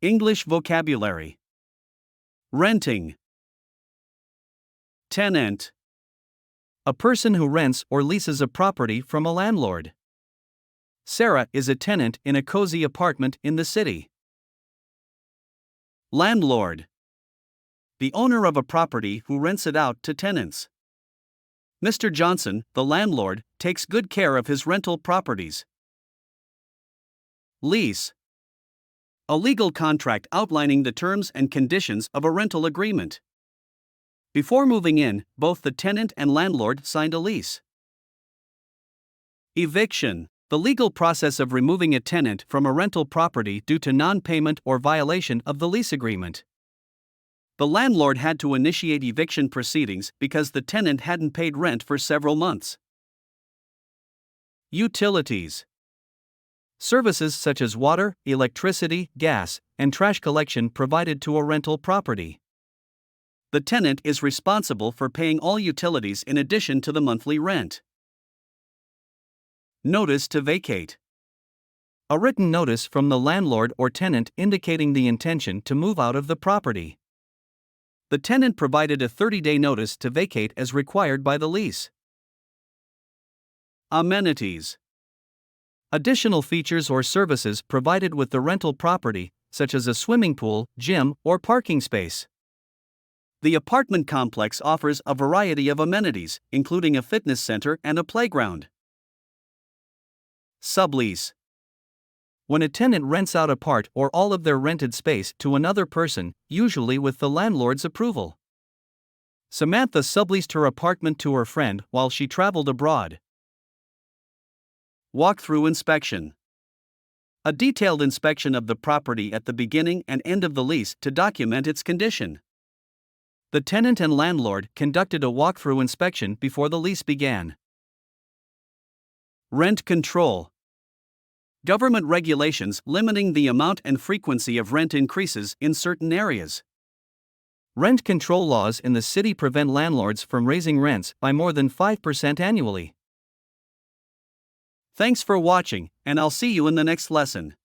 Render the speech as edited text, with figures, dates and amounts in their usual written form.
English vocabulary. Renting. Tenant. A person who rents or leases a property from a landlord. Sarah is a tenant in a cozy apartment in the city. Landlord. The owner of a property who rents it out to tenants. Mr. Johnson, the landlord, takes good care of his rental properties. Lease. A legal contract outlining the terms and conditions of a rental agreement. Before moving in, both the tenant and landlord signed a lease. Eviction. The legal process of removing a tenant from a rental property due to non-payment or violation of the lease agreement. The landlord had to initiate eviction proceedings because the tenant hadn't paid rent for several months. Utilities. Services such as water, electricity, gas, and trash collection provided to a rental property. The tenant is responsible for paying all utilities in addition to the monthly rent. Notice to vacate. A written notice from the landlord or tenant indicating the intention to move out of the property. The tenant provided a 30-day notice to vacate as required by the lease. Amenities. Additional features or services provided with the rental property, such as a swimming pool, gym, or parking space. The apartment complex offers a variety of amenities, including a fitness center and a playground. Sublease. When a tenant rents out a part or all of their rented space to another person, usually with the landlord's approval. Samantha subleased her apartment to her friend while she traveled abroad. Walkthrough inspection. A detailed inspection of the property at the beginning and end of the lease to document its condition. The tenant and landlord conducted a walkthrough inspection before the lease began. Rent control. Government regulations limiting the amount and frequency of rent increases in certain areas. Rent control laws in the city prevent landlords from raising rents by more than 5% annually. Thanks for watching, and I'll see you in the next lesson.